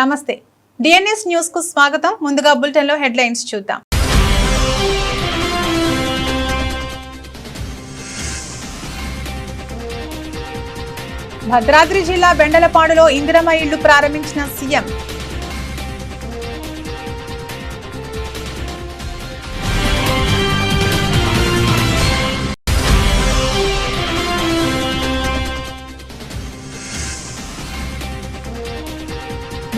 నమస్తే DNS news కు స్వాగతం. ముందుగా బులెటిన్ లో హెడ్లైన్స్ చూద్దాం. భద్రాద్రి జిల్లా బెండలపాడులో ఇందిరమ్మ ఇళ్లు ప్రారంభించిన సీఎం.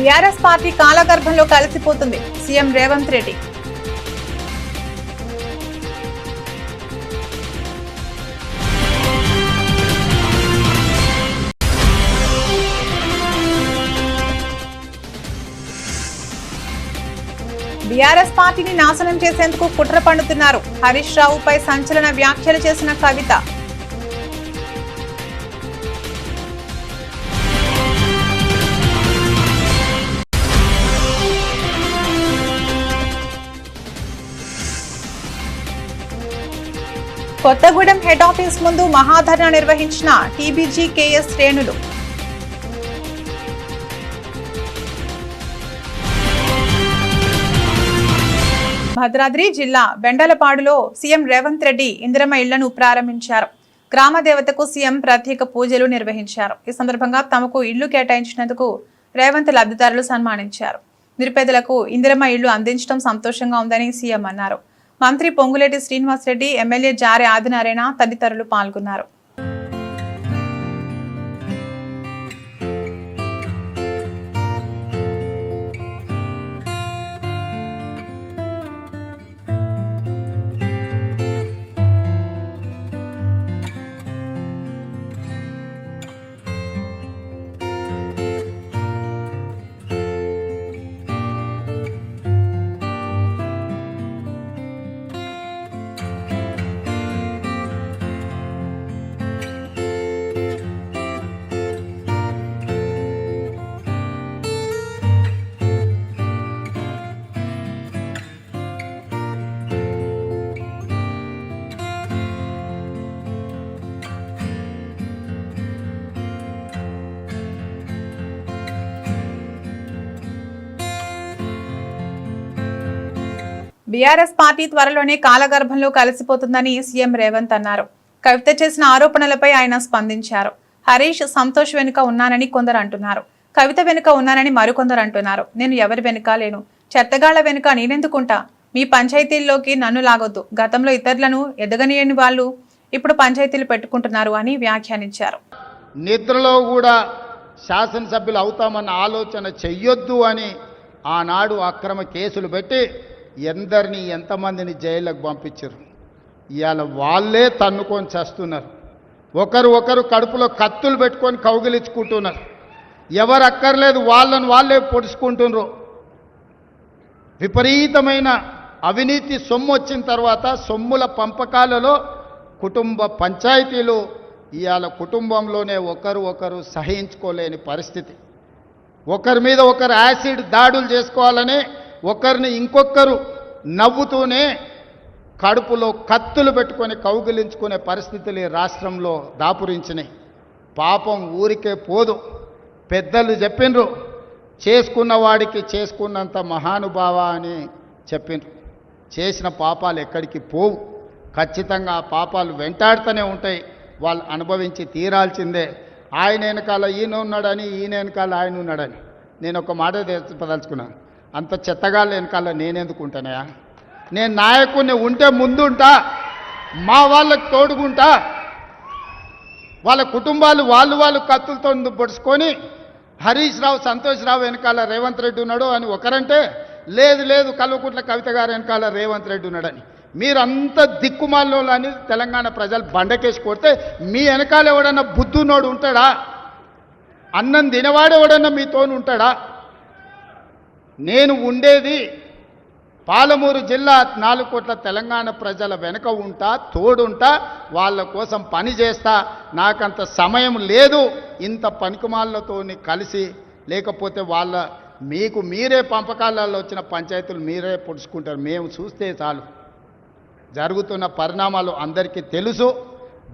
బీఆర్ఎస్ పార్టీ కాలగర్భంలో కలిసిపోతుంది సీఎం రేవంత్ రెడ్డి. బీఆర్ఎస్ పార్టీని నాశనం చేసేందుకు కుట్ర పన్నుతున్నారు. హరీష్ రావుపై సంచలన వ్యాఖ్యలు చేసిన కవిత. కొత్తగూడెం హెడ్ ఆఫీస్ ముందు మహాధర్నా నిర్వహించిన టీబీజీ కేఎస్ శ్రేణులు. భద్రాద్రి జిల్లా బెండలపాడులో సీఎం రేవంత్ రెడ్డి ఇందిరమ్మ ఇళ్లను ప్రారంభించారు. గ్రామ దేవతకు సీఎం ప్రత్యేక పూజలు నిర్వహించారు. ఈ సందర్భంగా తమకు ఇళ్లు కేటాయించినందుకు రేవంత్ లబ్ధిదారులు సన్మానించారు. నిరుపేదలకు ఇందిరమ్మ ఇళ్లు అందించడం సంతోషంగా ఉందని సీఎం అన్నారు. మంత్రి పొంగులేటి శ్రీనివాసరెడ్డి, ఎమ్మెల్యే జారె ఆదినారాయణ తదితరులు పాల్గొన్నారు. బీఆర్ఎస్ పార్టీ త్వరలోనే కాలగర్భంలో కలిసిపోతుందని సీఎం రేవంత్ అన్నారు. కవిత చేసిన ఆరోపణలపై ఆయన స్పందించారు. హరీష్, సంతోష్ వెనుక ఉన్నానని కొందరు అంటున్నారు. కవిత వెనుక ఉన్నానని మరికొందరు అంటున్నారు. నేను ఎవరి వెనుక లేను. చెత్తగాళ్ల వెనుక నేనెందుకుంటా? మీ పంచాయతీల్లోకి నన్ను లాగొద్దు. గతంలో ఇతరులను ఎదగనియని వాళ్ళు ఇప్పుడు పంచాయతీలు పెట్టుకుంటున్నారు అని వ్యాఖ్యానించారు. నిద్రలో కూడా శాసనసభ్యులు అవుతామన్న ఆలోచన చెయ్యొద్దు అని ఆనాడు అక్రమ కేసులు పెట్టి ఎందరిని ఎంతమందిని జైళ్ళకు పంపించారు. ఇవాళ వాళ్ళే తన్నుకొని చేస్తున్నారు. ఒకరు కడుపులో కత్తులు పెట్టుకొని కౌగిలించుకుంటున్నారు. ఎవరు అక్కర్లేదు వాళ్ళని వాళ్ళే పొడుచుకుంటున్నారు. విపరీతమైన అవినీతి సొమ్ము వచ్చిన తర్వాత సొమ్ముల పంపకాలలో కుటుంబ పంచాయతీలు ఇవాళ కుటుంబంలోనే ఒకరు సహించుకోలేని పరిస్థితి. ఒకరి మీద ఒకరు యాసిడ్ దాడులు చేసుకోవాలని ఒకరిని ఇంకొకరు నవ్వుతూనే కడుపులో కత్తులు పెట్టుకొని కౌగిలించుకునే పరిస్థితులు ఈ రాష్ట్రంలో దాపురించినాయి. పాపం ఊరికే పోదు. పెద్దలు చెప్పిండ్రు, చేసుకున్న వాడికి చేసుకున్నంత మహానుభావ అని చెప్పిండ్రు. చేసిన పాపాలు ఎక్కడికి పోవు. ఖచ్చితంగా ఆ పాపాలు వెంటాడుతూనే ఉంటాయి. వాళ్ళు అనుభవించి తీరాల్సిందే. ఆయన వెనకాల ఈయన ఉన్నాడని, ఈయన వెనకాల ఆయన ఉన్నాడని నేను ఒక మాట చెప్పదలుచుకున్నాను. అంత చెత్తగాళ్ళ వెనకాల నేనెందుకు ఉంటానయా? నేను నాయకుడిని ఉంటే ముందుంటా, మా వాళ్ళకి తోడుకుంటా. వాళ్ళ కుటుంబాలు వాళ్ళు కత్తులతో పొడుచుకొని హరీష్ రావు, సంతోష్ రావు వెనకాల రేవంత్ రెడ్డి ఉన్నాడు అని ఒకరంటే, లేదు కల్వకుంట్ల కవిత గారు వెనకాల రేవంత్ రెడ్డి ఉన్నాడని. మీరంతా దిక్కుమాలలో అని తెలంగాణ ప్రజలు బండకేసి కొడితే మీ వెనకాల ఎవడన్నా బుద్ధున్నోడు ఉంటాడా? అన్నం తినవాడు ఎవడన్నా మీతోని ఉంటాడా? నేను ఉండేది పాలమూరు జిల్లా 4 కోట్ల తెలంగాణ ప్రజల వెనుక ఉంటా, తోడుంటా, వాళ్ళ కోసం పని చేస్తా. నాకంత సమయం లేదు ఇంత పనికిమాలతో కలిసి. లేకపోతే వాళ్ళ మీకు మీరే పంపకాలలో వచ్చిన పంచాయతీలు మీరే పొడుచుకుంటారు. మేము చూస్తే చాలు. జరుగుతున్న పరిణామాలు అందరికీ తెలుసు.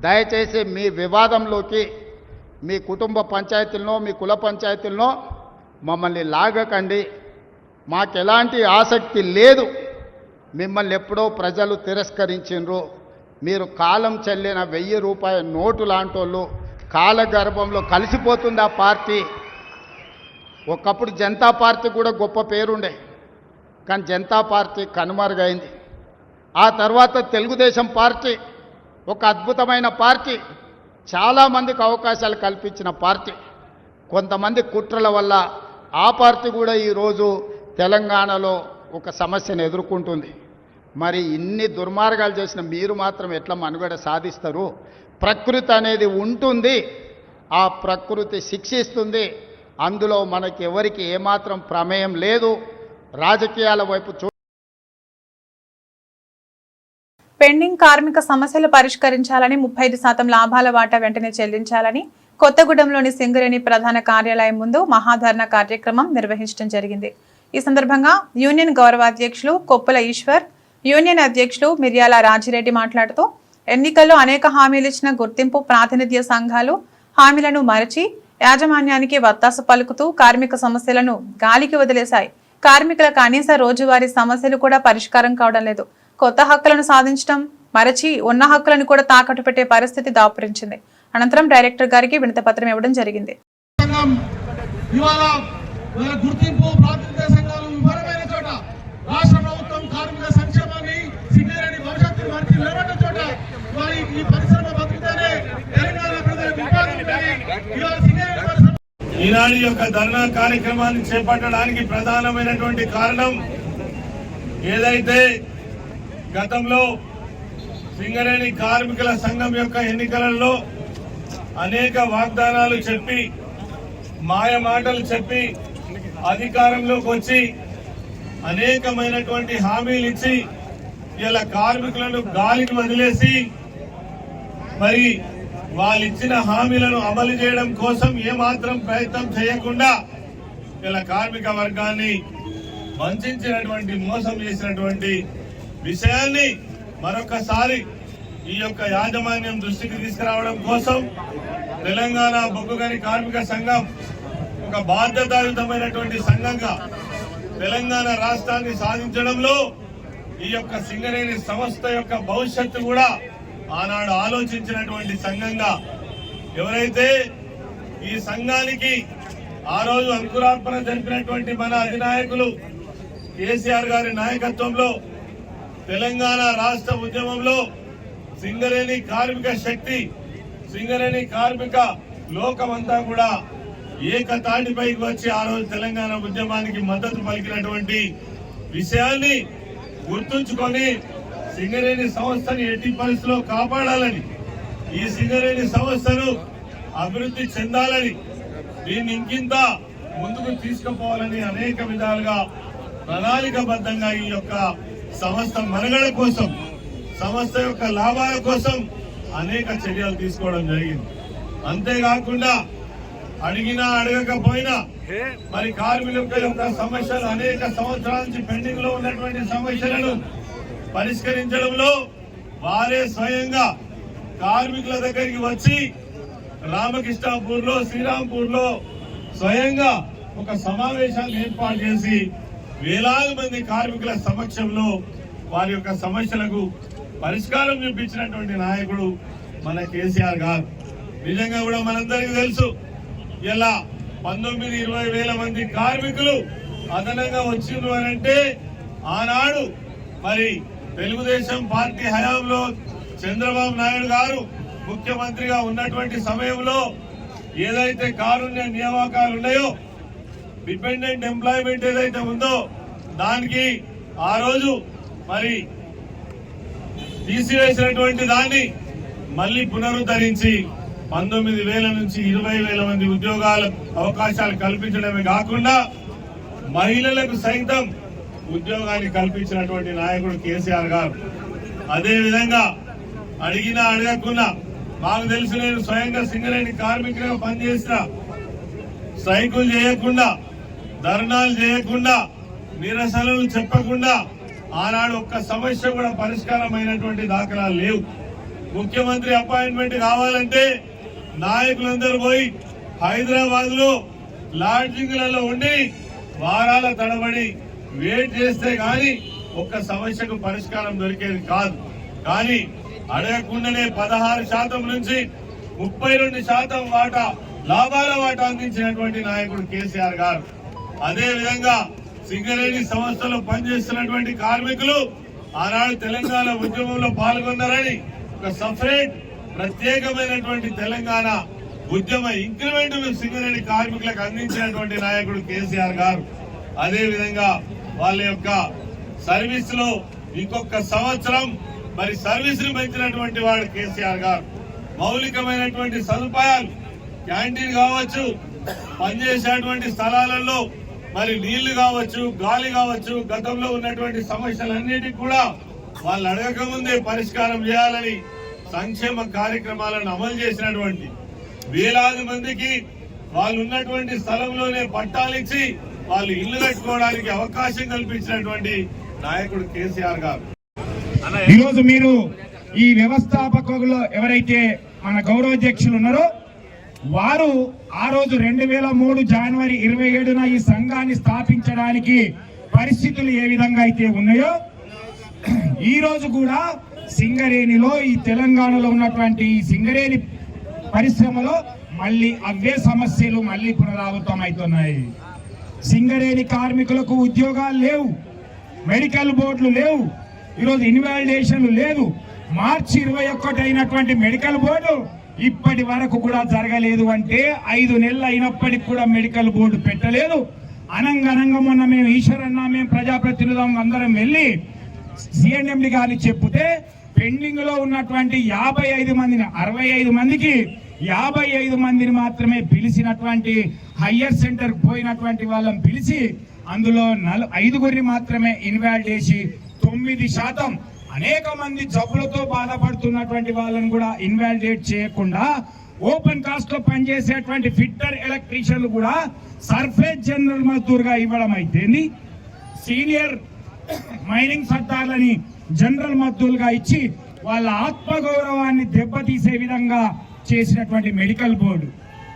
దయచేసి మీ వివాదంలోకి మీ కుటుంబ పంచాయతీల్లో, మీ కుల పంచాయతీల్లో మమ్మల్ని లాగకండి, మాకెలాంటి ఆసక్తి లేదు, మిమ్మల్ని ఎప్పుడో ప్రజలు తిరస్కరించిండ్రు, మీరు కాలం చెల్లిన 1000 రూపాయల నోటు లాంటోళ్ళు, కాలగర్భంలో కలిసిపోతుంది ఆ పార్టీ. ఒకప్పుడు జనతా పార్టీ కూడా గొప్ప పేరుండే, కానీ జనతా పార్టీ కనుమరుగైంది. ఆ తర్వాత తెలుగుదేశం పార్టీ ఒక అద్భుతమైన పార్టీ, చాలామందికి అవకాశాలు కల్పించిన పార్టీ. కొంతమంది కుట్రల వల్ల ఆ పార్టీ కూడా ఈరోజు తెలంగాణలో ఒక సమస్యను ఎదుర్కొంటుంది. మరి ఇన్ని దుర్మార్గాలు చేసిన మీరు మాత్రం ఎట్లా మనుగడ సాధిస్తారు? ప్రకృతి అనేది ఉంటుంది, ఆ ప్రకృతి శిక్షిస్తుంది. అందులో మనకి ఎవరికి ఏమాత్రం ప్రమేయం లేదు. రాజకీయాల వైపు పెండింగ్ కార్మిక సమస్యలు పరిష్కరించాలని, 35% లాభాల వాటా వెంటనే చెల్లించాలని కొత్తగూడెంలోని సింగరేణి ప్రధాన కార్యాలయం ముందు మహాధర్నా కార్యక్రమం నిర్వహించడం జరిగింది. ఈ సందర్భంగా యూనియన్ గౌరవాధ్యక్షులు కొప్పుల ఈశ్వర్, యూనియన్ అధ్యక్షులు మిర్యాల రాజిరెడ్డి మాట్లాడుతూ ఎన్నికల్లో అనేక హామీలు ఇచ్చిన గుర్తింపు ప్రాతినిధ్య సంఘాలు హామీలను మరచి యాజమాన్యానికి వత్తాసు పలుకుతూ కార్మిక సమస్యలను గాలికి వదిలేశాయి. కార్మికుల కనీస రోజువారీ సమస్యలు కూడా పరిష్కారం కావడం లేదు. కొత్త హక్కులను సాధించడం మరచి ఉన్న హక్కులను కూడా తాకట్టు పెట్టే పరిస్థితి దాపురించింది. అనంతరం డైరెక్టర్ గారికి వినతి పత్రం ఇవ్వడం జరిగింది. ఈనాడు యొక్క ధర్నా కార్యక్రమాన్ని చేపట్టడానికి ప్రధానమైనటువంటి కారణం, ఏదైతే గతంలో సింగరేణి కార్మికుల సంఘం యొక్క ఎన్నికలలో అనేక వాగ్దానాలు చెప్పి, మాయ మాటలు చెప్పి అధికారంలోకి వచ్చి అనేకమైనటువంటి హామీలు ఇచ్చి ఇలా కార్మికులను గాలికి వదిలేసి మరి వాళ్ళు ఇచ్చిన హామీలను అమలు చేయడం కోసం ఏమాత్రం ప్రయత్నం చేయకుండా ఇలా కార్మిక వర్గాన్ని వంచినటువంటి, మోసం చేసినటువంటి విషయాన్ని మరొకసారి ఈ యొక్క యాజమాన్యం దృష్టికి తీసుకురావడం కోసం తెలంగాణ బొగ్గుగని కార్మిక సంఘం ఒక బాధ్యతాయుతమైనటువంటి సంఘంగా తెలంగాణ రాష్ట్రాన్ని సాధించడంలో ఈ యొక్క సింగరేణి సంస్థ యొక్క భవిష్యత్తు కూడా ఆనాడు ఆలోచించినటువంటి సంఘంగా, ఎవరైతే ఈ సంఘానికి ఆ రోజు అంకురార్పణ జరిపినటువంటి మన అధినాయకులు కేసీఆర్ గారి నాయకత్వంలో తెలంగాణ రాష్ట్ర ఉద్యమంలో సింగరేణి కార్మిక శక్తి, సింగరేణి కార్మిక లోకమంతా కూడా ఏకతాటిపైకి వచ్చి ఆ రోజు తెలంగాణ ఉద్యమానికి మద్దతు పలికినటువంటి విషయాన్ని గుర్తుంచుకొని సింగరేణి సంస్థని ఎట్టి పరిస్థితుల్లో కాపాడాలని, ఈ సింగరేణి సంస్థను అభివృద్ధి చెందాలని, దీన్ని ఇంకింత ముందుకు తీసుకుపోవాలని అనేక విధాలుగా ప్రణాళికబద్ధంగా ఈ యొక్క సంస్థ మనుగడ కోసం, సంస్థ యొక్క లాభాల కోసం అనేక చర్యలు తీసుకోవడం జరిగింది. అంతేకాకుండా అడిగినా అడగకపోయినా మరి కార్మికుల యొక్క సమస్యలు, అనేక సంవత్సరాల నుంచి పెండింగ్ లో ఉన్నటువంటి సమస్యలను పరిష్కరించడంలో వారే స్వయంగా కార్మికుల దగ్గరికి వచ్చి రామకృష్ణాపూర్ లో, శ్రీరాంపూర్ లో స్వయంగా ఒక సమావేశాన్ని ఏర్పాటు చేసి వేలాది మంది కార్మికుల సమక్షంలో వారి యొక్క సమస్యలకు పరిష్కారం చూపించినటువంటి నాయకుడు మన కేసీఆర్ గారు. నిజంగా కూడా మనందరికీ తెలుసు, ఇలా 19-20 వేల మంది కార్మికులు అదనంగా వచ్చిండ్రు అనంటే ఆనాడు మరి తెలుగుదేశం పార్టీ హయాంలో చంద్రబాబు నాయుడు గారు ముఖ్యమంత్రిగా ఉన్నటువంటి సమయంలో ఏదైతే కారుణ్య నియామకాలు ఉన్నాయో, డిపెండెంట్ ఎంప్లాయ్మెంట్ ఏదైతే ఉందో దానికి ఆ రోజు మరి తీసివేసినటువంటి దాన్ని మళ్లీ పునరుద్ధరించి 19,000 నుంచి 20,000 మంది ఉద్యోగాల అవకాశాలు కల్పించడమే కాకుండా మహిళలకు సైతం ఉద్యోగాన్ని కల్పించినటువంటి నాయకుడు కేసీఆర్ గారు. అదే విధంగా అడిగినా అడగకున్నా, మాకు తెలుసు, నేను స్వయంగా సింగరేణి కార్మికులుగా పనిచేసిన, స్ట్రైకులు చేయకుండా, ధర్నాలు చేయకుండా, నిరసనలు చెప్పకుండా ఆనాడు ఒక్క సమస్య కూడా పరిష్కారం అయినటువంటి దాఖలాలు లేవు. ముఖ్యమంత్రి అపాయింట్మెంట్ కావాలంటే నాయకులందరూ పోయి హైదరాబాద్ లో లాడ్జింగ్లలో ఉండి వారాల తడబడి వెయిట్ చేస్తే గాని ఒక్క సమస్యకు పరిష్కారం దొరికేది కాదు. కానీ అడగకుండానే 16% నుంచి 32% వాటా లాభాల వాటా అందించినటువంటి నాయకుడు కేసీఆర్ గారు. అదే విధంగా సింగరేణి సంస్థలో పనిచేస్తున్నటువంటి కార్మికులు ఆనాడు తెలంగాణ ఉద్యమంలో పాల్గొన్నారని ఒక సపరేట్ ప్రత్యేకమైనటువంటి తెలంగాణ ఉద్యమ ఇంక్రిమెంట్ సింగరేణి కార్మికులకు అందించినటువంటి నాయకుడు కేసీఆర్ గారు. అదే విధంగా వాళ్ళ యొక్క సర్వీస్ లో ఇంకొక సంవత్సరం మరి సర్వీస్ ని పెంచినటువంటి వాడు కేసీఆర్ గారు. మౌలికమైనటువంటి సదుపాయాలు క్యాంటీన్ కావచ్చు, పనిచేసేటువంటి స్థలాలలో మరి నీళ్లు కావచ్చు, గాలి కావచ్చు, గతంలో ఉన్నటువంటి సమస్యలన్నిటికీ కూడా వాళ్ళు అడగక ముందే పరిష్కారం చేయాలని సంక్షేమ కార్యక్రమాలను అమలు చేసినటువంటి వేలాది మందికి వాళ్ళు ఉన్నటువంటి స్థలంలోనే పట్టాలిచ్చి వాళ్ళు ఇల్లు కట్టుకోవడానికి అవకాశం కల్పించినటువంటి నాయకుడు కేసీఆర్ గారు. ఈరోజు మీరు ఈ వ్యవస్థాపకులు ఎవరైతే మన గౌరవాధ్యక్షులు ఉన్నారో వారు ఆ రోజు 2003 జనవరి 27న ఈ సంఘాన్ని స్థాపించడానికి పరిస్థితులు ఏ విధంగా అయితే ఉన్నాయో ఈ రోజు కూడా సింగరేణిలో ఈ తెలంగాణలో ఉన్నటువంటి ఈ సింగరేణి పరిశ్రమలో మళ్ళీ అవే సమస్యలు మళ్ళీ పునరావృతం అవుతున్నాయి. సింగరేణి కార్మికులకు ఉద్యోగాలు లేవు, మెడికల్ బోర్డులు లేవు, ఈరోజు ఇన్వాలిడేషన్లు లేదు. మార్చి 21 అయినటువంటి మెడికల్ బోర్డు ఇప్పటి వరకు కూడా జరగలేదు. అంటే 5 నెలలు అయినప్పటికి కూడా మెడికల్ బోర్డు పెట్టలేదు. అనంగనంగా మొన్న మేము ఈశ్వరన్న మేము ప్రజాప్రతినిధులం అందరం వెళ్ళి సిఎండి గారిని చెప్తే పెండింగ్ లో ఉన్నటువంటి 55 మందిని 65 మందికి 55 మందిని మాత్రమే పిలిచినటువంటి హయ్యర్ సెంటర్ పోయినటువంటి వాళ్ళని పిలిచి అందులో 5గురిని మాత్రమే ఇన్వాల్వ్ చేసి 9% అనేక మంది జబ్బులతో బాధపడుతున్నటువంటి వాళ్ళని కూడా ఇన్వాలిడేట్ చేయకుండా ఓపెన్ కాస్ట్ లో పనిచేసేటువంటి ఫిట్టర్ ఎలక్ట్రీషియన్లు కూడా సర్ఫేస్ జనరల్ మజ్దూర్ గా ఇవ్వడం అయితేంది, సీనియర్ మైనింగ్ సర్దార్లని జనరల్ మజ్దూర్గా ఇచ్చి వాళ్ళ ఆత్మగౌరవాన్ని దెబ్బతీసే విధంగా చేసినటువంటి మెడికల్ బోర్డు.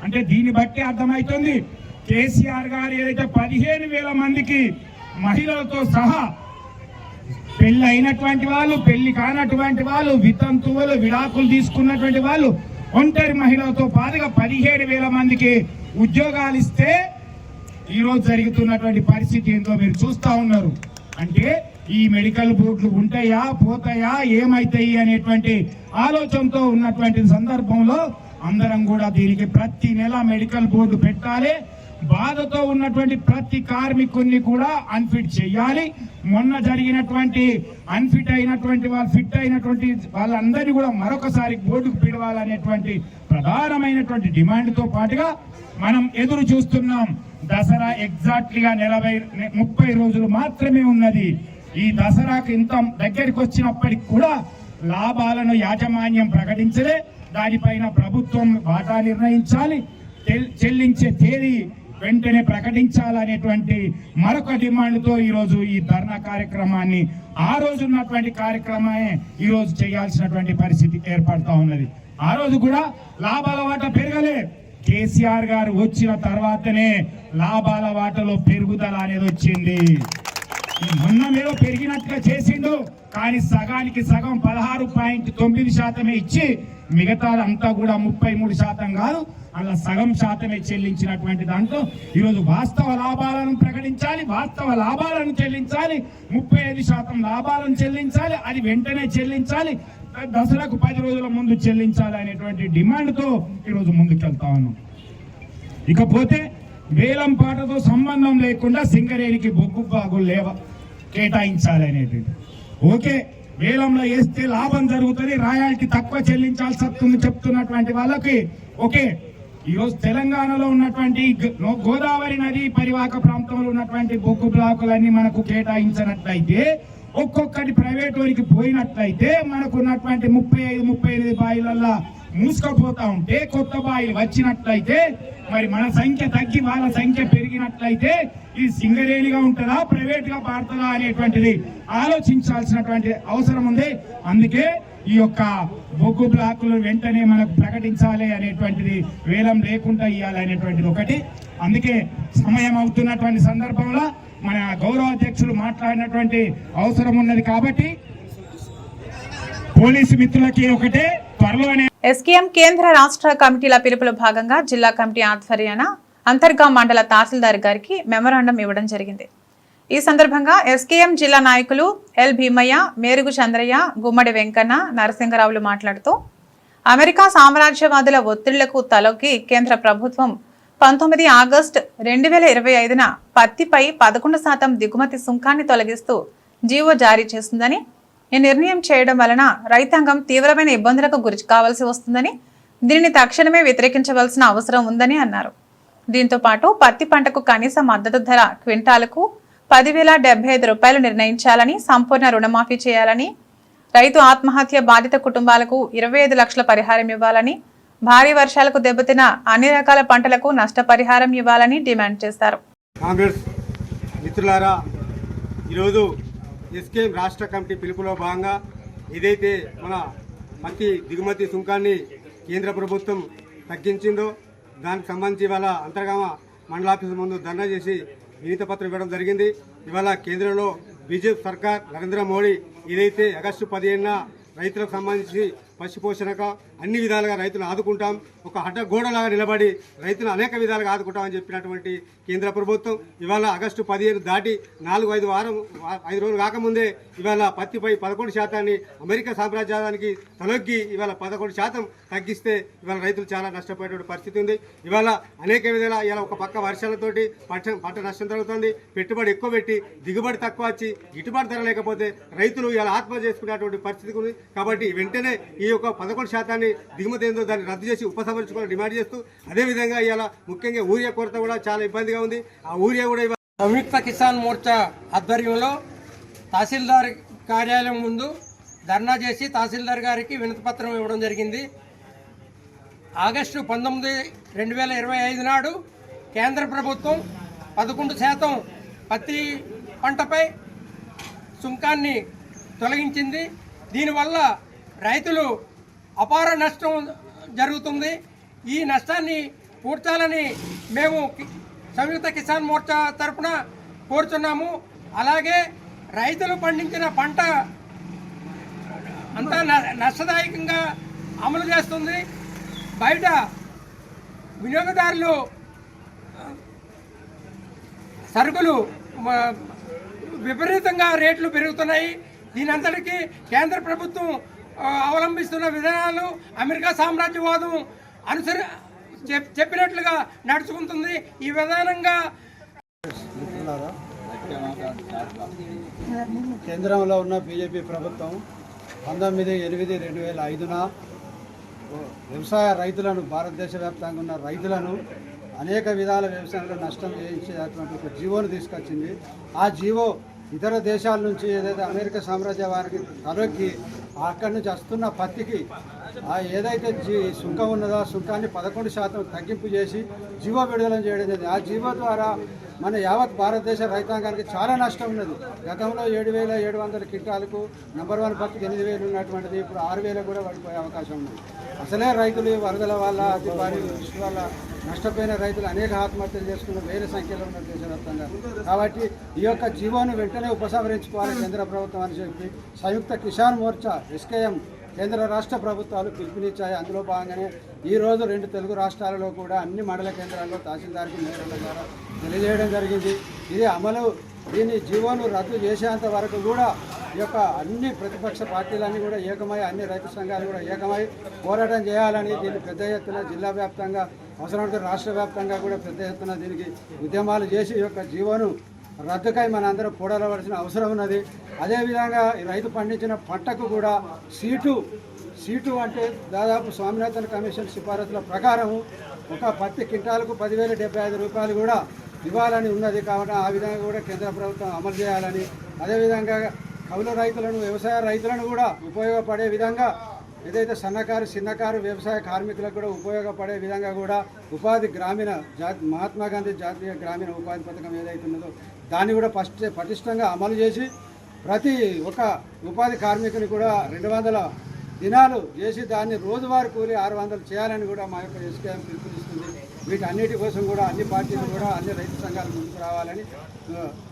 అంటే దీన్ని బట్టి అర్థమవుతుంది కేసీఆర్ గారు ఏదైతే 15,000 మందికి మహిళలతో సహా పెళ్లి అయినటువంటి వాళ్ళు, పెళ్లి కానటువంటి వాళ్ళు, వితంతువులు, విడాకులు తీసుకున్నటువంటి వాళ్ళు, ఒంటరి మహిళలతో పాటుగా 17,000 మందికి ఉద్యోగాలు ఇస్తే ఈరోజు జరుగుతున్నటువంటి పరిస్థితి ఏంటో మీరు చూస్తా ఉన్నారు. అంటే ఈ మెడికల్ బోర్డులు ఉంటాయా పోతాయా ఏమైతాయి అనేటువంటి ఆలోచనతో ఉన్నటువంటి సందర్భంలో అందరం కూడా దీనికి ప్రతి నెల మెడికల్ బోర్డు పెట్టాలి. బాధతో ఉన్నటువంటి ప్రతి కార్మికుడిని కూడా అన్ఫిట్ చేయాలి. మొన్న జరిగినటువంటి అన్ఫిట్ అయినటువంటి వాళ్ళు ఫిట్ అయినటువంటి వాళ్ళందరినీ కూడా మరొకసారి బోర్డుకు పిలవాలనేటువంటి ప్రధానమైనటువంటి డిమాండ్తో పాటుగా మనం ఎదురు చూస్తున్నాం. దసరా ఎగ్జాక్ట్లీగా 30 రోజులు మాత్రమే ఉన్నది. ఈ దసరాకు ఇంత దగ్గరికి వచ్చినప్పటికి కూడా లాభాలను యాజమాన్యం ప్రకటించలే. దానిపైన ప్రభుత్వం వాటా నిర్ణయించాలి, చెల్లించే తేదీ వెంటనే ప్రకటించాలనేటువంటి మరొక డిమాండ్తో ఈరోజు ఈ ధర్నా కార్యక్రమాన్ని ఆ రోజు ఉన్నటువంటి కార్యక్రమమే ఈరోజు చేయాల్సినటువంటి పరిస్థితి ఏర్పడతా ఉన్నది. ఆ రోజు కూడా లాభాల వాటా పెరగలే. కేసీఆర్ గారు వచ్చిన తర్వాతనే లాభాల వాటలో పెరుగుదల అనేది వచ్చింది. మొన్న మీద పెరిగినట్టుగా చేసిండు, కానీ సగానికి సగం 16.9% ఇచ్చి మిగతాదంతా కూడా 33% కాదు, అలా సగం శాతమే చెల్లించినటువంటి దాంట్లో ఈరోజు వాస్తవ లాభాలను ప్రకటించాలి, వాస్తవ లాభాలను చెల్లించాలి, 35% లాభాలను చెల్లించాలి, అది వెంటనే చెల్లించాలి, దసరాకు 10 రోజుల ముందు చెల్లించాలి అనేటువంటి డిమాండ్తో ఈరోజు ముందుకెళ్తా ఉన్నాం. ఇకపోతే వేలం పాటతో సంబంధం లేకుండా సింగరేణికి బొగ్గు బాగులు కేటాయించాలి అనేది ఓకే. వేలంలో వేస్తే లాభం జరుగుతుంది, రాయల్టీ తక్కువ చెల్లించాల్సి వస్తుంది చెప్తున్నటువంటి వాళ్ళకి ఓకే. ఈరోజు తెలంగాణలో ఉన్నటువంటి గోదావరి నది పరివాహక ప్రాంతంలో ఉన్నటువంటి బొగ్గు బ్లాకులన్నీ మనకు కేటాయించినట్లయితే, ఒక్కొక్కటి ప్రైవేట్ వారికి పోయినట్లయితే మనకు ఉన్నటువంటి 35-38 బాయిలల్లో మూసుకపోతా ఉంటే, కొత్త బాయిలు వచ్చినట్లయితే మరి మన సంఖ్య తగ్గి వాళ్ళ సంఖ్య పెరిగినట్లయితే ఇది సింగరేణిగా ఉంటుందా ప్రైవేట్ గా పాడుతుందా అనేటువంటిది ఆలోచించాల్సినటువంటి అవసరం ఉంది. అందుకే ఈ యొక్క బొగ్గు బ్లాకులు వెంటనే మనకు ప్రకటించాలి అనేటువంటిది, వేలం లేకుండా ఇవ్వాలనేటువంటిది ఒకటి. అందుకే సమయం అవుతున్నటువంటి సందర్భంలో మన గౌరవ అధ్యక్షులు మాట్లాడినటువంటి అవసరం ఉన్నది. కాబట్టి పోలీసు మిత్రులకి ఒకటే, త్వరలోనే ఎస్కేఎం కేంద్ర రాష్ట్ర కమిటీల పిలుపులో భాగంగా జిల్లా కమిటీ ఆధ్వర్యాన అంతర్గా మండల తహసీల్దార్ గారికి మెమరాండం ఇవ్వడం జరిగింది. ఈ సందర్భంగా ఎస్కేఎం జిల్లా నాయకులు ఎల్ భీమయ్య, మేరుగు చంద్రయ్య, గుమ్మడి వెంకన్న, నరసింగరావులు మాట్లాడుతూ అమెరికా సామ్రాజ్యవాదుల ఒత్తిళ్లకు తలొగ్గి కేంద్ర ప్రభుత్వం 19 ఆగస్టు 2025న పత్తిపై 11% దిగుమతి సుంకాన్ని తొలగిస్తూ జీవో జారీ చేసిందని, ఈ నిర్ణయం చేయడం వలన రైతాంగం తీవ్రమైన ఇబ్బందులకు గురి కావాల్సి వస్తుందని, దీనిని తక్షణమే వ్యతిరేకించవలసిన అవసరం ఉందని అన్నారు. దీంతో పాటు పత్తి పంటకు కనీస మద్దతు ధర క్వింటాలకు 10,075 రూపాయలు నిర్ణయించాలని, సంపూర్ణ రుణమాఫీ చేయాలని, రైతు ఆత్మహత్య బాధిత కుటుంబాలకు 25 లక్షల పరిహారం ఇవ్వాలని, భారీ వర్షాలకు దెబ్బతిన అన్ని రకాల పంటలకు నష్టపరిహారం ఇవ్వాలని డిమాండ్ చేశారు. కాంగ్రెస్ మిత్రులారా, ఈరోజు ఎస్కేఎం రాష్ట్ర కమిటీ పిలుపులో భాగంగా ఏదైతే మన పత్తి దిగుమతి సుంకాన్ని కేంద్ర ప్రభుత్వం తగ్గించిందో దానికి సంబంధించి ఇవాళ అంతర్గామ మండలాఫీసు ముందు ధర్నా చేసి వినతి పత్రం ఇవ్వడం జరిగింది. ఇవాళ కేంద్రంలో బీజేపీ సర్కార్ నరేంద్ర మోడీ ఏదైతే ఆగస్టు 15న రైతులకు సంబంధించి పశుపోషణకు అన్ని విధాలుగా రైతులను ఆదుకుంటాం, ఒక అడ్డగోడలాగా నిలబడి రైతులను అనేక విధాలుగా ఆదుకుంటామని చెప్పినటువంటి కేంద్ర ప్రభుత్వం ఇవాళ ఆగస్టు 15 దాటి 4-5 రోజులు కాకముందే ఇవాళ పత్తిపై 11% అమెరికా సామ్రాజ్యానికి తలొగ్గి ఇవాళ 11% తగ్గిస్తే ఇవాళ రైతులు చాలా నష్టపోయేటువంటి పరిస్థితి ఉంది. ఇవాళ అనేక విధాల ఇలా ఒక పక్క వర్షాలతోటి పంట నష్టం జరుగుతుంది, పెట్టుబడి ఎక్కువ పెట్టి దిగుబడి తక్కువ వచ్చి గిట్టుబాటు ధర లేకపోతే రైతులు ఇలా ఆత్మహత్య చేసుకునేటువంటి పరిస్థితి ఉంది. కాబట్టి వెంటనే ఈ యొక్క 11% దిగుమతి ఏందో దాన్ని రద్దు చేసి ఉపసంహరించుకోవాలని డిమాండ్ చేస్తూ, అదేవిధంగా ఇవాళ ముఖ్యంగా యూరియా కొరత కూడా చాలా ఇబ్బందిగా ఉంది. ఆ యూరియా కూడా సంయుక్త కిసాన్ మోర్చా ఆధ్వర్యంలో తహసీల్దార్ కార్యాలయం ముందు ధర్నా చేసి తహసీల్దార్ గారికి వినతిపత్రం ఇవ్వడం జరిగింది. ఆగస్టు 19, 2025 నాడు కేంద్ర ప్రభుత్వం 11% పత్తి పంటపై సుంకాన్ని తొలగించింది. దీనివల్ల రైతులు అపార నష్టం జరుగుతుంది. ఈ నష్టాన్ని పూడ్చాలని మేము సంయుక్త కిసాన్ మోర్చా తరఫున కోరుతున్నాము. అలాగే రైతులు పండించిన పంట అంతా నష్టదాయకంగా అమలు చేస్తుంది. బయట వినియోగదారులు సరుకులు విపరీతంగా రేట్లు పెరుగుతున్నాయి. దీనంతటికీ కేంద్ర ప్రభుత్వం అవలంబిస్తున్న విధానాలు అమెరికా సామ్రాజ్యవాదం చెప్పినట్లుగా నడుచుకుంటుంది. ఈ విధానంగా కేంద్రంలో ఉన్న బీజేపీ ప్రభుత్వం 19/8/2005న వ్యవసాయ రైతులను, భారతదేశ వ్యాప్తంగా ఉన్న రైతులను అనేక విధాల వ్యవసాయంలో నష్టం చేయించేటువంటి ఒక జీవోను తీసుకొచ్చింది. ఆ జీవో ఇతర దేశాల నుంచి ఏదైతే అమెరికా సామ్రాజ్యవారికి తరొక్కి అక్కడి నుంచి వస్తున్న పత్తికి ఏదైతే సుంకం ఉన్నదో ఆ సుంకాన్ని 11% తగ్గింపు చేసి జీవో విడుదల చేయడం జరిగింది. ఆ జీవో ద్వారా మన యావత్ భారతదేశ రైతాంగానికి చాలా నష్టం ఉన్నది. గతంలో 7,700 క్వింటాలకు నంబర్ 1 పత్తికి 8,000 ఉన్నటువంటిది ఇప్పుడు 6,000 కూడా పడిపోయే అవకాశం ఉంది. అసలే రైతులు వరదల వల్ల, అతి భారీ వృష్టి వల్ల నష్టపోయిన రైతులు అనేక ఆత్మహత్యలు చేసుకున్న వేల సంఖ్యలో ఉన్న దేశవ్యాప్తంగా. కాబట్టి ఈ యొక్క జీవోను వెంటనే ఉపసంహరించుకోవాలి కేంద్ర ప్రభుత్వం అని చెప్పి సంయుక్త కిసాన్ మోర్చా ఎస్కేఎం కేంద్ర రాష్ట్ర ప్రభుత్వాలు పిలుపునిచ్చాయి. అందులో భాగంగానే ఈరోజు 2 తెలుగు రాష్ట్రాలలో కూడా అన్ని మండల కేంద్రాల్లో తహసీల్దార్కి మేరల ద్వారా తెలియజేయడం జరిగింది. ఇది అమలు, దీని జీవోను రద్దు చేసేంత వరకు కూడా ఈ యొక్క అన్ని ప్రతిపక్ష పార్టీలన్నీ కూడా ఏకమై, అన్ని రైతు సంఘాలు కూడా ఏకమై పోరాటం చేయాలని, దీన్ని పెద్ద ఎత్తున జిల్లా వ్యాప్తంగా అవసరమైతే రాష్ట్ర వ్యాప్తంగా కూడా పెద్ద ఎత్తున దీనికి ఉద్యమాలు చేసి ఈ యొక్క జీవోను రద్దుకై మనందరం పోరాడవలసిన అవసరం ఉన్నది. అదేవిధంగా ఈ రైతు పండించిన పంటకు కూడా సీటు అంటే దాదాపు స్వామినాథన్ కమిషన్ సిఫారసుల ప్రకారం ఒక పత్తి క్వింటాలకు 10,075 రూపాయలు కూడా ఇవ్వాలని ఉన్నది. కాబట్టి ఆ విధంగా కూడా కేంద్ర ప్రభుత్వం అమలు చేయాలని, అదేవిధంగా కౌలు రైతులను, వ్యవసాయ రైతులను కూడా ఉపయోగపడే విధంగా ఏదైతే సన్నకారు, చిన్నకారు వ్యవసాయ కార్మికులకు కూడా ఉపయోగపడే విధంగా కూడా ఉపాధి గ్రామీణ మహాత్మా గాంధీ జాతీయ గ్రామీణ ఉపాధి పథకం ఏదైతే ఉన్నదో దాన్ని కూడా పటిష్టంగా అమలు చేసి ప్రతి ఒక్క ఉపాధి కార్మికుని కూడా 200 దినాలు చేసి దాన్ని రోజువారీ కూలి 600 చేయాలని కూడా మా యొక్క ఎస్కేఎం పిలుపునిస్తుంది. వీటన్నిటి కోసం కూడా అన్ని పార్టీలు కూడా అన్ని రైతు సంఘాలు ముందుకు రావాలని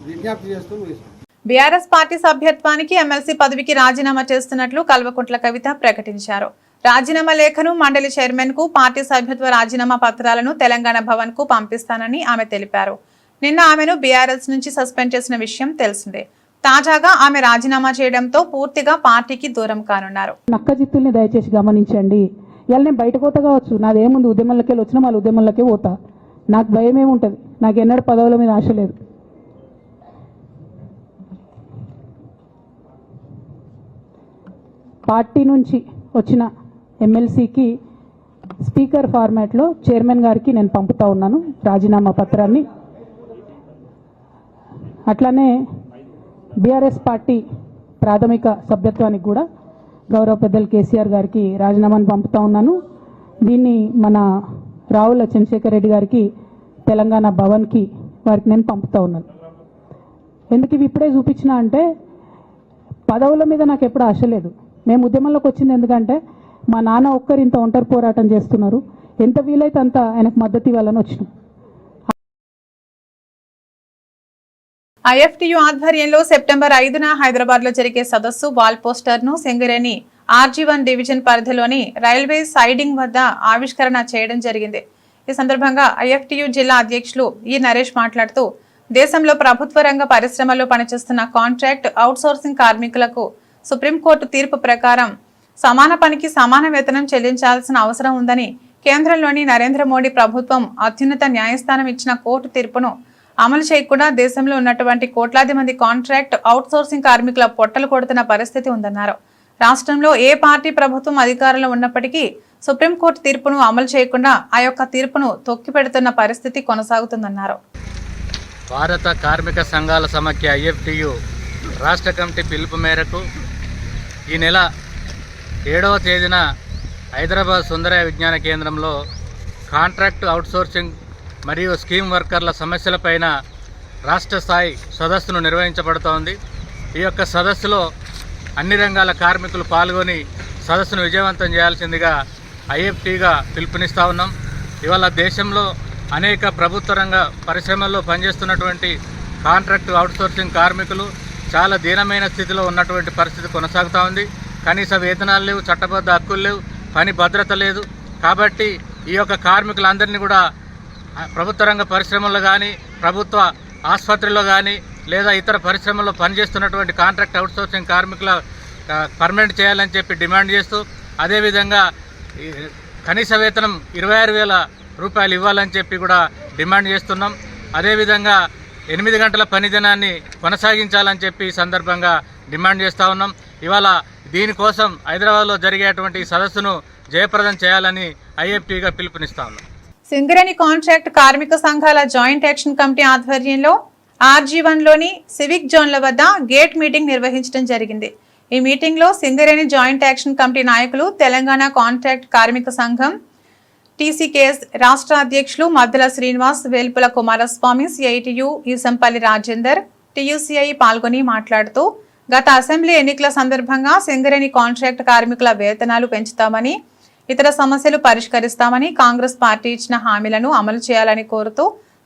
విజ్ఞప్తి చేస్తూ ముగిస్తున్నాం. బీఆర్ఎస్ పార్టీ సభ్యత్వానికి ఎమ్మెల్సీ పదవికి రాజీనామా చేస్తున్నట్లు కల్వకుంట్ల కవిత ప్రకటించారు. రాజీనామా లేఖను మండలి చైర్మన్ కు, పార్టీ సభ్యత్వ రాజీనామా పత్రాలను తెలంగాణ భవన్ కు పంపిస్తానని ఆమె తెలిపారు. నిన్న ఆమెను బీఆర్ఎస్ నుంచి సస్పెండ్ చేసిన విషయం తెలిసిందే. తాజాగా ఆమె రాజీనామా చేయడంతో పూర్తిగా పార్టీకి దూరం కానున్నారు. నక్కజిత్తుల్ని దయచేసి గమనించండి. ఇలా నేను బయట పోతా కావచ్చు, నాదేముంది, ఉద్యమంలోకి వెళ్ళి వచ్చినా మళ్ళీ ఉద్యమంలోకే పోతా. నాకు భయం ఏముంటుంది, నాకు ఎన్నడూ పదవుల మీద ఆశ లేదు. పార్టీ నుంచి వచ్చిన ఎమ్మెల్సీకి స్పీకర్ ఫార్మాట్లో చైర్మన్ గారికి నేను పంపుతా ఉన్నాను రాజీనామా పత్రాన్ని. అట్లానే బీఆర్ఎస్ పార్టీ ప్రాథమిక సభ్యత్వానికి కూడా గౌరవ పెద్దలు కేసీఆర్ గారికి రాజీనామాను పంపుతా ఉన్నాను. దీన్ని మన రావుల చంద్రశేఖర్ రెడ్డి గారికి తెలంగాణ భవన్కి వారికి నేను పంపుతా ఉన్నాను. ఎందుకు ఇవి ఇప్పుడే చూపించినా అంటే పదవుల మీద నాకు ఎప్పుడు ఆశ లేదు. మేము ఉద్యమంలోకి వచ్చింది ఎందుకంటే మా నాన్న ఒక్కరు ఇంత ఒంటరి పోరాటం చేస్తున్నారు, ఎంత వీలైతే అంత ఆయనకు మద్దతు ఇవ్వాలని వచ్చినాం. ఐఎఫ్టియు ఆధ్వర్యంలో సెప్టెంబర్ 5న హైదరాబాద్ లో జరిగే సదస్సు వాల్ పోస్టర్ ను సింగరేణి RG1 డివిజన్ పరిధిలోని రైల్వే సైడింగ్ వద్ద ఆవిష్కరణ చేయడం జరిగింది. ఈ సందర్భంగా ఐఎఫ్టియు జిల్లా అధ్యక్షులు ఈ నరేష్ మాట్లాడుతూ, దేశంలో ప్రభుత్వ రంగ పరిశ్రమల్లో పనిచేస్తున్న కాంట్రాక్ట్ అవుట్సోర్సింగ్ కార్మికులకు సుప్రీంకోర్టు తీర్పు ప్రకారం సమాన పనికి సమాన వేతనం చెల్లించాల్సిన అవసరం ఉందని, కేంద్రంలోని నరేంద్ర మోడీ ప్రభుత్వం అత్యున్నత న్యాయస్థానం ఇచ్చిన కోర్టు తీర్పును అమలు చేయకుండా దేశంలో ఉన్నటువంటి కోట్లాది మంది కాంట్రాక్ట్ అవుట్సోర్సింగ్ కార్మికుల పొట్టలు కొడుతున్న పరిస్థితి ఉందన్నారు. రాష్ట్రంలో ఏ పార్టీ ప్రభుత్వం అధికారంలో ఉన్నప్పటికీ సుప్రీంకోర్టు తీర్పును అమలు చేయకుండా ఆ యొక్క తీర్పును తొక్కిపెడుతున్న పరిస్థితి కొనసాగుతుందన్నారు. భారత కార్మిక సంఘాల సమాఖ్య IFTU రాష్ట్ర కమిటీ పిలుపు మేరకు ఈ నెల 7వ తేదీన హైదరాబాద్ సుందరయ్య విజ్ఞాన కేంద్రంలో కాంట్రాక్ట్ అవుట్సోర్సింగ్ మరియు స్కీమ్ వర్కర్ల సమస్యలపైన రాష్ట్ర స్థాయి సదస్సును నిర్వహించబడుతోంది. ఈ యొక్క సదస్సులో అన్ని రంగాల కార్మికులు పాల్గొని సదస్సును విజయవంతం చేయాల్సిందిగా IFTగా పిలుపునిస్తూ ఉన్నాం. ఇవాళ దేశంలో అనేక ప్రభుత్వ రంగ పరిశ్రమల్లో పనిచేస్తున్నటువంటి కాంట్రాక్ట్ అవుట్సోర్సింగ్ కార్మికులు చాలా దీనమైన స్థితిలో ఉన్నటువంటి పరిస్థితి కొనసాగుతూ ఉంది. కనీస వేతనాలు లేవు, చట్టబద్ధ హక్కులు లేవు, పని భద్రత లేదు. కాబట్టి ఈ యొక్క కార్మికులందరినీ కూడా ప్రభుత్వ రంగ పరిశ్రమల్లో కానీ, ప్రభుత్వ ఆసుపత్రిలో కానీ, లేదా ఇతర పరిశ్రమల్లో పనిచేస్తున్నటువంటి కాంట్రాక్ట్ అవుట్సోర్సింగ్ కార్మికుల పర్మనెంట్ చేయాలని చెప్పి డిమాండ్ చేస్తూ, అదేవిధంగా కనీస వేతనం 26,000 రూపాయలు ఇవ్వాలని చెప్పి కూడా డిమాండ్ చేస్తున్నాం. అదేవిధంగా 8 గంటల పని దినాన్ని కొనసాగించాలని చెప్పి ఈ సందర్భంగా డిమాండ్ చేస్తూ ఉన్నాం. ఇవాళ దీనికోసం హైదరాబాద్లో జరిగేటువంటి సదస్సును జయప్రదం చేయాలని IFTగా పిలుపునిస్తా ఉన్నాం. సింగరేణి కాంట్రాక్ట్ కార్మిక సంఘాల జాయింట్ యాక్షన్ కమిటీ ఆధ్వర్యంలో RG1లోని సివిక్ జోన్ల వద్ద గేట్ మీటింగ్ నిర్వహించడం జరిగింది. ఈ మీటింగ్ లో సింగరేణి జాయింట్ యాక్షన్ కమిటీ నాయకులు, తెలంగాణ కాంట్రాక్ట్ కార్మిక సంఘం TCKS రాష్ట్ర అధ్యక్షులు మద్దెల శ్రీనివాస్, వేల్పుల కుమారస్వామి, CITU ఈసంపల్లి రాజేందర్, TUCI పాల్గొని మాట్లాడుతూ, గత అసెంబ్లీ ఎన్నికల సందర్భంగా సింగరేణి కాంట్రాక్ట్ కార్మికుల వేతనాలు పెంచుతామని, ఇతర సమస్యలు పరిష్కరిస్తామని కాంగ్రెస్ పార్టీ ఇచ్చిన హామీలను అమలు చేయాలని కోరుతూ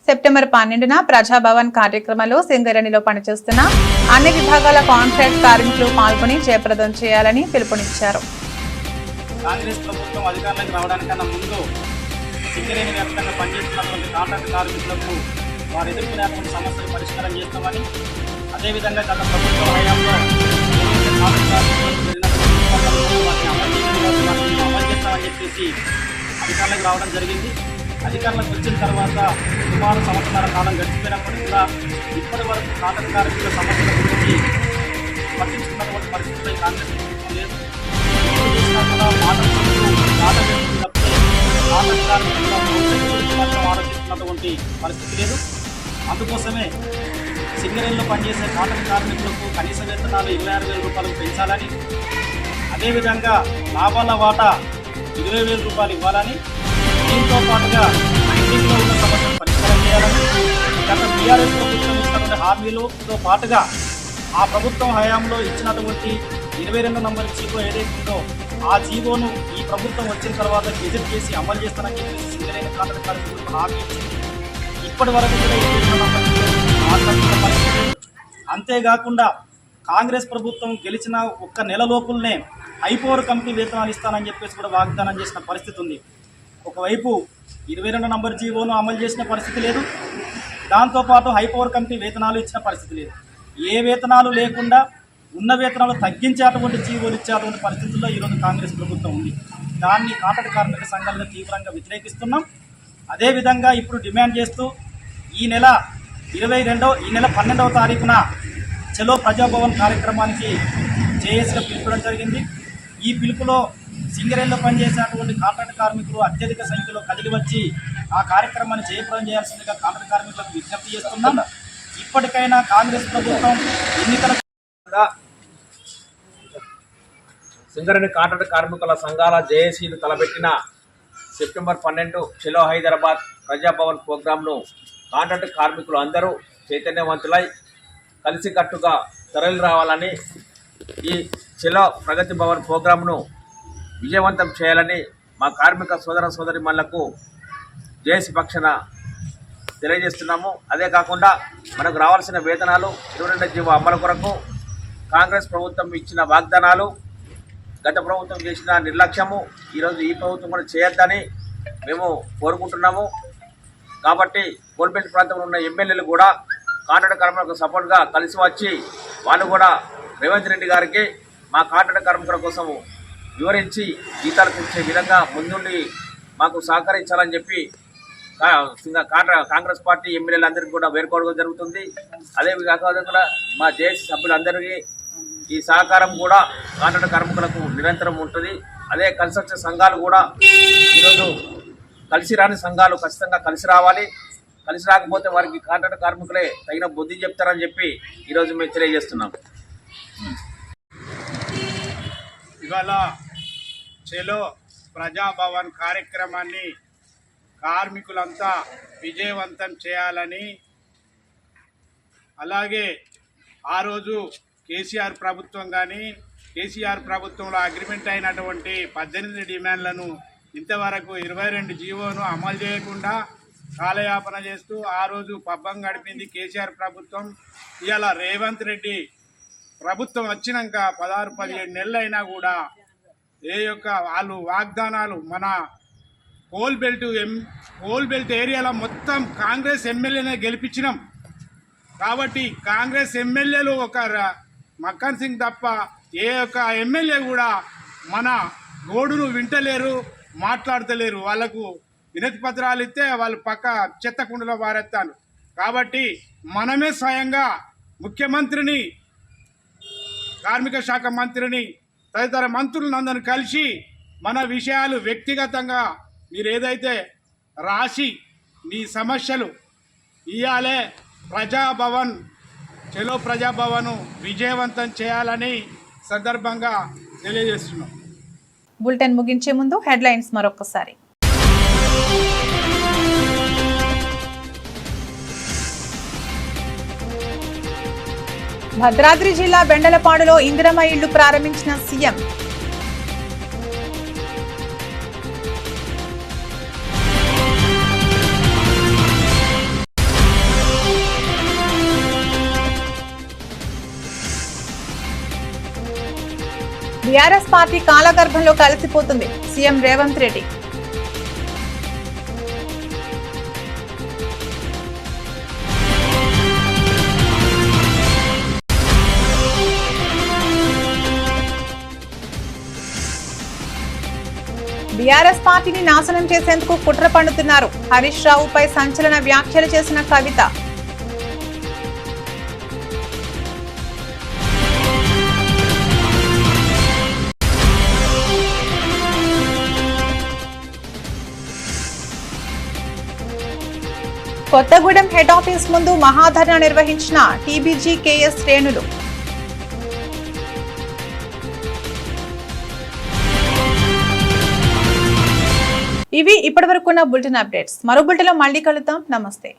సెప్టెంబర్ 12న ప్రజాభవన్ కార్యక్రమంలో సింగరేణిలో పనిచేస్తున్న అన్ని విభాగాల కాంట్రాక్ట్ కార్మికులు పాల్గొని జయప్రదం చేయాలని పిలుపునిచ్చారు. కాంగ్రెస్ ప్రభుత్వం అధికారంలోకి రావడానికన్నా ముందు సింగరేణి వ్యాప్తంగా పనిచేస్తున్నటువంటి కాంట్రాక్ట్ కార్మికులకు వారు ఎదుర్కొనేటువంటి సమస్యలు పరిష్కారం చేస్తామని, అదేవిధంగా గత ప్రభుత్వ హయాంలో అమలు చేస్తామని చెప్పేసి అధికారంలోకి రావడం జరిగింది. అధికారంలోకి వచ్చిన తర్వాత సుమారు సంవత్సరాల కాలం గడిచిపోయినప్పటికీ కూడా ఇప్పటి వరకు కాంట్రాక్ట్ కార్మికుల సమస్యల గురించి పట్టించుకున్నటువంటి పరిస్థితుల్లో కాంగ్రెస్ ప్రభుత్వం లేదు. ఆలోచిస్తున్నటువంటి పరిస్థితి లేదు. అందుకోసమే సింగరేణిలో పనిచేసే కాంట్రాక్ట్ కార్మికులకు కనీస వేతనాలు 26,000 రూపాయలకు పెంచాలని, అదేవిధంగా లాభాల వాటా 20,000 రూపాయలు ఇవ్వాలని, దీంతో పాటుగా పెండింగ్లో ఉన్న సమస్యలు పరిష్కారం చేయాలని, గత BRS ప్రభుత్వం ఇచ్చినటువంటి హామీలతో పాటుగా ఆ ప్రభుత్వం హయాంలో ఇచ్చినటువంటి 22 నంబర్ చీఫ్ ఏదైతే ఉందో ఆ జీవోను ఈ ప్రభుత్వం వచ్చిన తర్వాత గెజెట్ చేసి అమలు చేస్తానని చెప్పేసి సింగరేణి కాంట్రాక్ట్ కార్మికులకు హామీ ఇచ్చింది. ఇప్పటి వరకు కూడా మాట్లాడుతున్న పరిస్థితి. అంతేకాకుండా కాంగ్రెస్ ప్రభుత్వం గెలిచిన ఒక్క నెల లోపులనే హైపవర్ కమిటీ వేతనాలు ఇస్తానని చెప్పేసి కూడా వాగ్దానం చేసిన పరిస్థితి ఉంది. ఒకవైపు 22 నంబర్ జీవోను అమలు చేసిన పరిస్థితి లేదు, దాంతోపాటు హైపవర్ కమిటీ వేతనాలు ఇచ్చిన పరిస్థితి లేదు. ఏ వేతనాలు లేకుండా ఉన్న వేతనాలు తగ్గించేటువంటి జీవోలు ఇచ్చేటువంటి పరిస్థితుల్లో ఈరోజు కాంగ్రెస్ ప్రభుత్వం ఉంది. దాన్ని కాంట్రాక్ట్ కార్మిక సంఘాలుగా తీవ్రంగా వ్యతిరేకిస్తున్నాం. అదేవిధంగా ఇప్పుడు డిమాండ్ చేస్తూ ఈ నెల 12వ తారీఖున చలో ప్రజాభవన్ కార్యక్రమానికి జేఏసీగా పిలుపుడం జరిగింది. ఈ పిలుపులో సింగరేణిలో పనిచేసేటువంటి కాంట్రాక్ట్ కార్మికులు అత్యధిక సంఖ్యలో కదిలి వచ్చి ఆ కార్యక్రమాన్ని జయప్రదం చేయాల్సిందిగా కాంట్రాక్ట్ కార్మికులకు విజ్ఞప్తి చేస్తున్నాం. ఇప్పటికైనా కాంగ్రెస్ ప్రభుత్వం ఎన్నికల సింగరేణి కాంట్రాక్ట్ కార్మికుల సంఘాల జేఏసీలు తలపెట్టిన సెప్టెంబర్ 12 చలో హైదరాబాద్ ప్రజాభవన్ ప్రోగ్రాంను కాంట్రాక్ట్ కార్మికులు అందరూ చైతన్యవంతులై కలిసికట్టుగా తరలి రావాలని, ఈ చలో ప్రగతి భవన్ ప్రోగ్రాంను విజయవంతం చేయాలని మా కార్మిక సోదర సోదరిమణులకు జేఏసీ పక్షాన తెలియజేస్తున్నాము. అదే కాకుండా మనకు రావాల్సిన వేతనాలు 22 జీవో అమలు కొరకు కాంగ్రెస్ ప్రభుత్వం ఇచ్చిన వాగ్దానాలు, గత ప్రభుత్వం చేసిన నిర్లక్ష్యము ఈరోజు ఈ ప్రభుత్వం కూడా చేయొద్దని మేము కోరుకుంటున్నాము. కాబట్టి కోల్బెల్ట్ ప్రాంతంలో ఉన్న ఎమ్మెల్యేలు కూడా కాంట్రాక్ట్ కార్మికులకు సపోర్ట్గా కలిసి వచ్చి వాళ్ళు కూడా రేవంత్ రెడ్డి గారికి మా కాంట్రాక్ట్ కార్మికుల కోసం వివరించి జీతాలు పెంచే విధంగా ముందుండి మాకు సహకరించాలని చెప్పి కాంగ్రెస్ పార్టీ ఎమ్మెల్యేలందరికీ కూడా వేడుకోవడం జరుగుతుంది. అదే కాకుండా మా జేఏసీ సభ్యులందరికీ ఈ సహకారం కూడా కాంట్రాక్ట్ కార్మికులకు నిరంతరం ఉంటుంది. అదే కలిసి వచ్చే సంఘాలు కూడా ఈరోజు కలిసి రాని సంఘాలు ఖచ్చితంగా కలిసి రావాలి. కలిసి రాకపోతే వారికి కాంట్రాక్ట్ కార్మికులే తగిన బుద్ధి చెప్తారని చెప్పి ఈరోజు మేము తెలియజేస్తున్నాం. ఇవాళ చలో ప్రజాభవన్ కార్యక్రమాన్ని కార్మికులంతా విజయవంతం చేయాలని, అలాగే ఆ రోజు కేసీఆర్ ప్రభుత్వం కానీ కేసీఆర్ ప్రభుత్వంలో అగ్రిమెంట్ అయినటువంటి 18 డిమాండ్లను ఇంతవరకు 22 జీవోను అమలు చేయకుండా కాలయాపన చేస్తూ ఆ రోజు పబ్బం గడిపింది కేసీఆర్ ప్రభుత్వం. ఇవాళ రేవంత్ రెడ్డి ప్రభుత్వం వచ్చినాక 16-17 నెలలు అయినా కూడా వాళ్ళు వాగ్దానాలు మన కోల్ బెల్ట్ ఏరియాలో మొత్తం కాంగ్రెస్ ఎమ్మెల్యేనే గెలిపించినాం. కాబట్టి కాంగ్రెస్ ఎమ్మెల్యేలు ఒక మక్కన్ సింగ్ తప్ప ఏ ఒక్క ఎమ్మెల్యే కూడా మన గోడును వింటలేరు, మాట్లాడతలేరు. వాళ్లకు వినతి పత్రాలు ఇస్తే వాళ్ళు పక్క చెత్త కుండలో పారేస్తాను. కాబట్టి మనమే స్వయంగా ముఖ్యమంత్రిని, కార్మిక శాఖ మంత్రిని, తదితర మంత్రులందరినీ కలిసి మన విషయాలు వ్యక్తిగతంగా మీరు ఏదైతే రాసి మీ సమస్యలు ఇయ్యాలే, ప్రజాభవన్ చలో ప్రజాభవన్ విజయవంతం చేయాలని సందర్భంగా తెలియజేస్తున్నాం. బులెటిన్ ముగించే ముందు హెడ్లైన్స్ మరొకసారి. భద్రాద్రి జిల్లా బెండలపాడులో ఇందిరమ్మ ఇళ్లు ప్రారంభించిన సీఎం. బీఆర్ఎస్ పార్టీ కాలగర్భంలో కలిసిపోతుంది సీఎం రేవంత్ రెడ్డి. బీఆర్ఎస్ పార్టీని నాశనం చేసేందుకు కుట్ర పన్నుతున్నారు. హరీష్ రావుపై సంచలన వ్యాఖ్యలు చేసిన కవిత. కొత్తగూడెం హెడ్ ఆఫీస్ ముందు మహాధర్నా నిర్వహించిన టీబీజీ కేఎస్ శ్రేణులు. ఇవి ఇప్పటివరకున్న బులెటిన్ అప్డేట్స్. మరో బులెటిన్లో మళ్ళీ కలుద్దాం. నమస్తే.